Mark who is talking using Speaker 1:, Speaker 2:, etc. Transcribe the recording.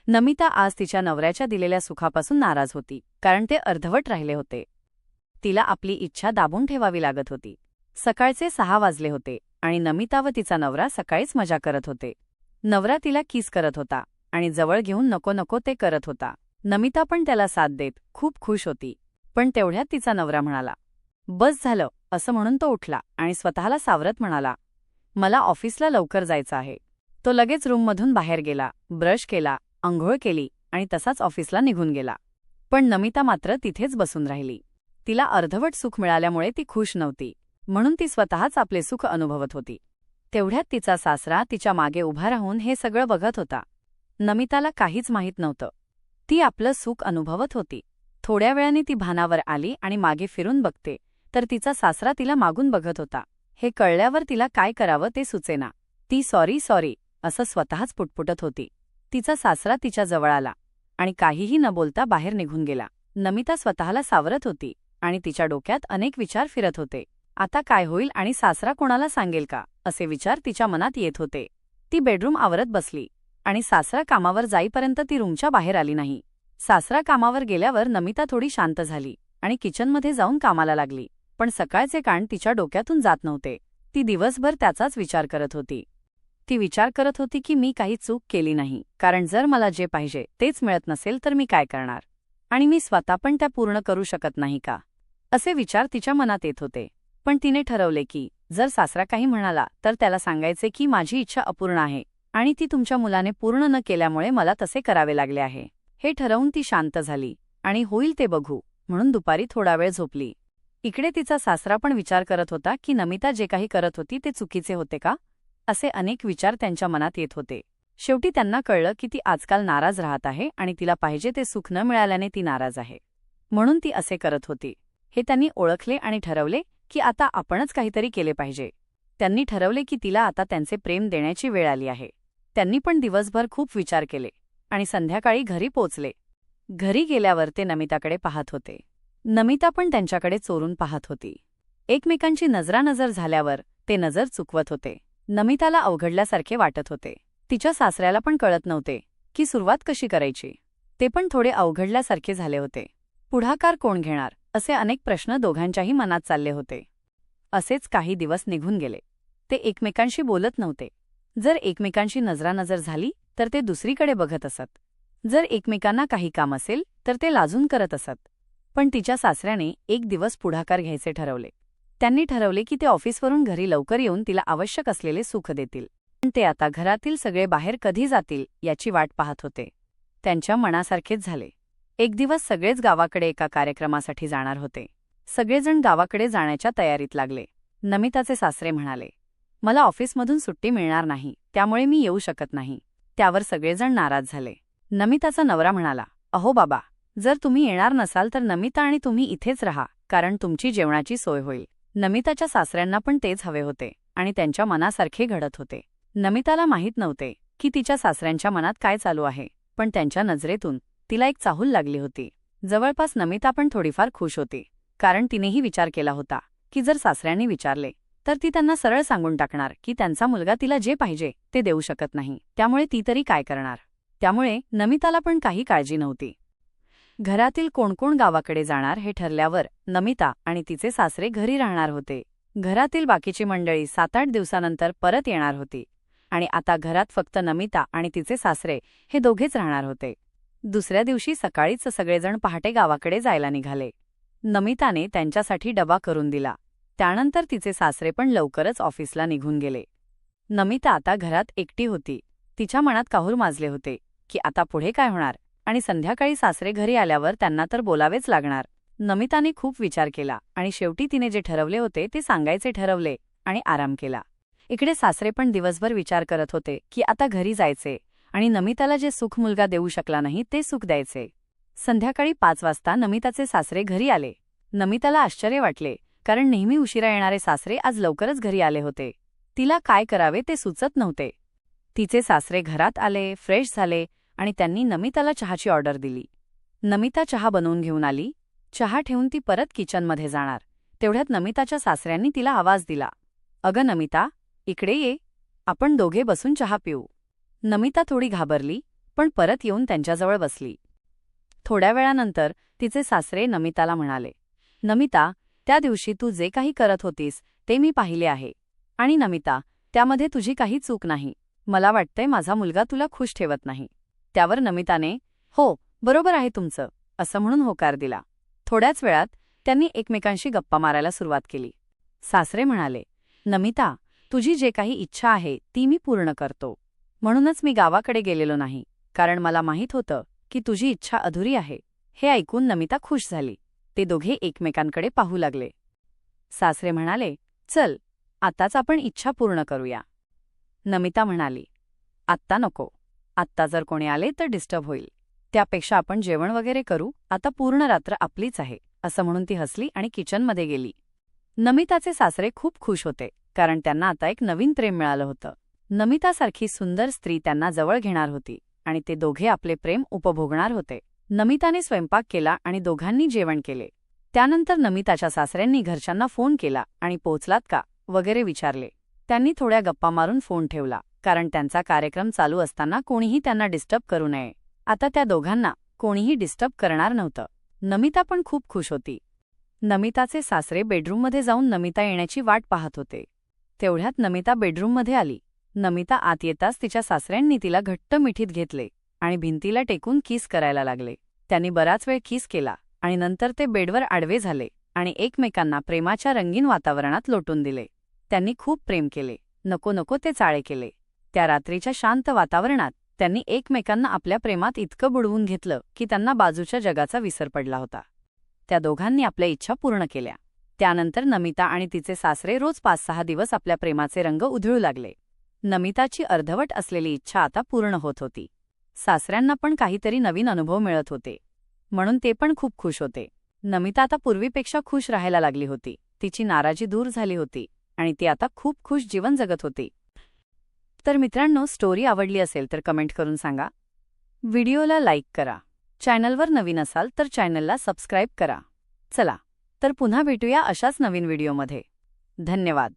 Speaker 1: नमिता आज तिच्या नवऱ्याच्या दिलेल्या सुखापासून नाराज होती, कारण ते अर्धवट राहिले होते. तिला आपली इच्छा दाबून ठेवावी लागत होती. सकाळचे 6 वाजले होते आणि नमिता व तिचा नवरा सकाळीच मजा करत होते. नवरा तिला किस करत होता आणि जवळ घेऊन नको नको ते करत होता. नमिता पण त्याला साथ देत खूप खुश होती. पण तेवढ्यात तिचा नवरा म्हणाला, "बस झालं," असं म्हणून तो उठला आणि स्वतःला सावरत म्हणाला, "मला ऑफिसला लवकर जायचं आहे." तो लगेच रूममधून बाहेर गेला, ब्रश केला, अंघोळ केली आणि तसाच ऑफिसला निघून गेला. पण नमिता मात्र तिथेच बसून राहिली. तिला अर्धवट सुख मिळाल्यामुळे ती खुश नव्हती, म्हणून ती स्वतःच आपले सुख अनुभवत होती. तेवढ्यात तिचा सासरा तिच्या मागे उभा राहून हे सगळं बघत होता. नमिताला काहीच माहीत नव्हतं. ती आपलं सुख अनुभवत होती. थोड्या वेळाने ती भानावर आली आणि मागे फिरून बघते तर तिचा सासरा तिला मागून बघत होता. हे कळल्यावर तिला काय करावं ते सुचेना. ती सॉरी असं स्वतःच पुटपुटत होती. तिचा सासरा तिच्या जवळ आला आणि काहीही न बोलता बाहेर निघून गेला. नमिता स्वतःला सावरत होती आणि तिच्या डोक्यात अनेक विचार फिरत होते. आता काय होईल आणि सासरा कोणाला सांगेल का, असे विचार तिच्या मनात येत होते. ती बेडरूम आवरत बसली आणि सासरा कामावर जाईपर्यंत ती रूमच्या बाहेर आली नाही. सासरा कामावर गेल्यावर नमिता थोडी शांत झाली आणि किचनमध्ये जाऊन कामाला लागली. पण सकाळचे कान तिच्या डोक्यातून जात नव्हते. ती दिवसभर त्याचाच विचार करत होती. ती विचार करत होती की मी काही चूक केली नाही, कारण जर मला जे पाहिजे तेच मिळत नसेल तर मी काय करणार, आणि मी स्वतः पण त्या पूर्ण करू शकत नाही का, असे विचार तिच्या मनात येत होते. पण तिने ठरवले की जर सासरा काही म्हणाला तर त्याला सांगायचे की माझी इच्छा अपूर्ण आहे आणि ती तुमच्या मुलाने पूर्ण न केल्यामुळे मला तसे करावे लागले आहे. हे ठरवून ती शांत झाली आणि होईल ते बघू म्हणून दुपारी थोडा वेळ झोपली. इकडे तिचा सासरा पण विचार करत होता की नमिता जे काही करत होती ते चुकीचे होते का, असे अनेक विचार त्यांच्या मनात येत होते. शेवटी त्यांना कळलं की ती आजकाल नाराज राहत आहे आणि तिला पाहिजे ते सुख न मिळाल्याने ती नाराज आहे, म्हणून ती असे करत होती. हे त्यांनी ओळखले आणि ठरवले की आता आपणच काहीतरी केले पाहिजे. त्यांनी ठरवले की तिला आता त्यांचे प्रेम देण्याची वेळ आली आहे. त्यांनी पण दिवसभर खूप विचार केले आणि संध्याकाळी घरी पोचले. घरी गेल्यावर ते नमिताकडे पाहत होते. नमिता पण त्यांच्याकडे चोरून पाहत होती. एकमेकांची नजरानजर झाल्यावर ते नजर चुकवत होते. नमिताला अवघडल्यासारखे वाटत होते. तिच्या सासऱ्याला पण कळत नव्हते की सुरुवात कशी करायची. ते पण थोडे अवघडल्यासारखे झाले होते. पुढाकार कोण घेणार, असे अनेक प्रश्न दोघांच्याही मनात चालले होते. असेच काही दिवस निघून गेले. ते एकमेकांशी बोलत नव्हते. जर एकमेकांशी नजरानजर झाली तर ते दुसरीकडे बघत असत. जर एकमेकांना काही काम असेल तर ते लाजून करत असत. पण तिच्या सासऱ्याने एक दिवस पुढाकार घ्यायचे ठरवले. त्यांनी ठरवले की ते ऑफिसवरून घरी लवकर येऊन तिला आवश्यक असलेले सुख देतील. पण ते आता घरातील सगळे बाहेर कधी जातील याची वाट पाहत होते. त्यांच्या मनासारखेच झाले. एक दिवस सगळेच गावाकडे एका कार्यक्रमासाठी जाणार होते. सगळेजण गावाकडे जाण्याच्या तयारीत लागले. नमिताचे सासरे म्हणाले, "मला ऑफिसमधून सुट्टी मिळणार नाही, त्यामुळे मी येऊ शकत नाही." त्यावर सगळेजण नाराज झाले. नमिताचा नवरा म्हणाला, "अहो बाबा, जर तुम्ही येणार नसाल तर नमिता आणि तुम्ही इथेच राहा, कारण तुमची जेवणाची सोय होईल." नमिताच्या सासऱ्यांना पण तेच हवे होते आणि त्यांच्या मनासारखे घडत होते. नमिताला माहीत नव्हते की तिच्या सासऱ्यांच्या मनात काय चालू आहे, पण त्यांच्या नजरेतून तिला एक चाहूल लागली होती. जवळपास नमिता पण थोडीफार खुश होती, कारण तिनेही विचार केला होता की जर सासऱ्यांनी विचारले तर ती त्यांना सरळ सांगून टाकणार की त्यांचा मुलगा तिला जे पाहिजे ते देऊ शकत नाही, त्यामुळे ती तरी काय करणार. त्यामुळे नमिताला पण काही काळजी नव्हती. घरातील कोण कोण गावाकडे जाणार हे ठरल्यावर नमिता आणि तिचे सासरे घरी राहणार होते. घरातील बाकीची मंडळी 7-8 दिवसानंतर परत येणार होती आणि आता घरात फक्त नमिता आणि तिचे सासरे हे दोघेच राहणार होते. दुसऱ्या दिवशी सकाळीच सगळेजण पहाटे गावाकडे जायला निघाले. नमिताने त्यांच्यासाठी डबा करून दिला. त्यानंतर तिचे सासरे पण लवकरच ऑफिसला निघून गेले. नमिता आता घरात एकटी होती. तिच्या मनात काहूर माजले होते की आता पुढे काय होणार, आणि संध्याकाळी सासरे घरी आल्यावर त्यांना तर बोलावेच लागणार. नमिताने खूप विचार केला आणि शेवटी तिने जे ठरवले होते ते सांगायचे ठरवले आणि आराम केला. इकडे सासरे पण दिवसभर विचार करत होते की आता घरी जायचे आणि नमिताला जे सुख मुलगा देऊ शकला नाही ते सुख द्यायचे. संध्याकाळी 5 वाजता नमिताचे सासरे घरी आले. नमिताला आश्चर्य वाटले, कारण नेहमी उशिरा येणारे सासरे आज लवकरच घरी आले होते. तिला काय करावे ते सुचत नव्हते. तिचे सासरे घरात आले, फ्रेश झाले आणि त्यांनी नमिताला चहाची ऑर्डर दिली. नमिता चहा बनवून घेऊन आली. चहा ठेवून ती परत किचनमध्ये जाणार. तेवढ्यात नमिताच्या सासऱ्यांनी तिला आवाज दिला, "अगं नमिता, इकडे ये, आपण दोघे बसून चहा पिऊ." नमिता थोडी घाबरली, पण परत येऊन त्यांच्याजवळ बसली. थोड्या वेळानंतर तिचे सासरे नमिताला म्हणाले, नमिता, त्या दिवशी तू जे काही करत होतीस ते मी पाहिले आहे. आणि नमिता, त्यामध्ये तुझी काही चूक नाही. मला वाटतंय माझा मुलगा तुला खुश ठेवत नाही. त्यावर नमिताने, हो, बरोबर आहे तुमचं, असं म्हणून होकार दिला. थोड्याच वेळात त्यांनी एकमेकांशी गप्पा मारायला सुरुवात केली. सासरे म्हणाले, नमिता, तुझी जे काही इच्छा आहे ती मी पूर्ण करतो. म्हणूनच मी गावाकडे गेलेलो नाही, कारण मला माहीत होतं की तुझी इच्छा अधुरी आहे. हे ऐकून नमिता खुश झाली. ते दोघे एकमेकांकडे पाहू लागले. सासरे म्हणाले, चल, आताच आपण इच्छा पूर्ण करूया. नमिता म्हणाली, आत्ता नको. आत्ता जर कोणी आले तर डिस्टर्ब होईल. त्यापेक्षा आपण जेवण वगैरे करू. आता पूर्ण रात्र आपलीच आहे, असं म्हणून ती हसली आणि किचनमध्ये गेली. नमिताचे सासरे खूप खुश होते, कारण त्यांना आता एक नवीन प्रेम मिळालं होतं. नमितासारखी सुंदर स्त्री त्यांना जवळ घेणार होती आणि ते दोघे आपले प्रेम उपभोगणार होते. नमिताने स्वयंपाक केला आणि दोघांनी जेवण केले. त्यानंतर नमिताच्या सासऱ्यांनी घरच्यांना फोन केला आणि पोहोचलात का वगैरे विचारले. त्यांनी थोड्या गप्पा मारून फोन ठेवला, कारण त्यांचा कार्यक्रम चालू असताना कोणीही त्यांना डिस्टर्ब करू नये. आता त्या दोघांना कोणीही डिस्टर्ब करणार नव्हतं. नमिता पण खूप खुश होती. नमिताचे सासरे बेडरूममध्ये जाऊन नमिता येण्याची वाट पाहत होते. तेवढ्यात नमिता बेडरूममध्ये आली. नमिता आत येताच तिच्या सासऱ्यांनी तिला घट्ट मिठीत घेतले आणि भिंतीला टेकून किस करायला लागले. त्यांनी बराच वेळ किस केला आणि नंतर ते बेडवर आडवे झाले आणि एकमेकांना प्रेमाच्या रंगीन वातावरणात लोटून दिले. त्यांनी खूप प्रेम केले. नको नको ते चाळे केले. त्या रात्रीच्या शांत वातावरणात त्यांनी एकमेकांना आपल्या प्रेमात इतकं बुडवून घेतलं की त्यांना बाजूच्या जगाचा विसर पडला होता. त्या दोघांनी आपल्या इच्छा पूर्ण केल्या. त्यानंतर नमिता आणि तिचे सासरे रोज 5-6 दिवस आपल्या प्रेमाचे रंग उधळू लागले. नमिताची अर्धवट असलेली इच्छा आता पूर्ण होत होती. सासऱ्यांना पण काहीतरी नवीन अनुभव मिळत होते, म्हणून ते पण खूप खुश होते. नमिता आता पूर्वीपेक्षा खुश राहायला लागली होती. तिची नाराजी दूर झाली होती आणि ती आता खूप खुश जीवन जगत होती. तर मित्रांनो, स्टोरी आवडली असेल तर कमेंट करून सांगा. व्हिडिओला लाईक करा. चॅनलवर नवीन असाल तर चॅनलला सबस्क्राईब करा. चला, तर पुन्हा भेटूया अशाच नवीन व्हिडिओमध्ये. धन्यवाद.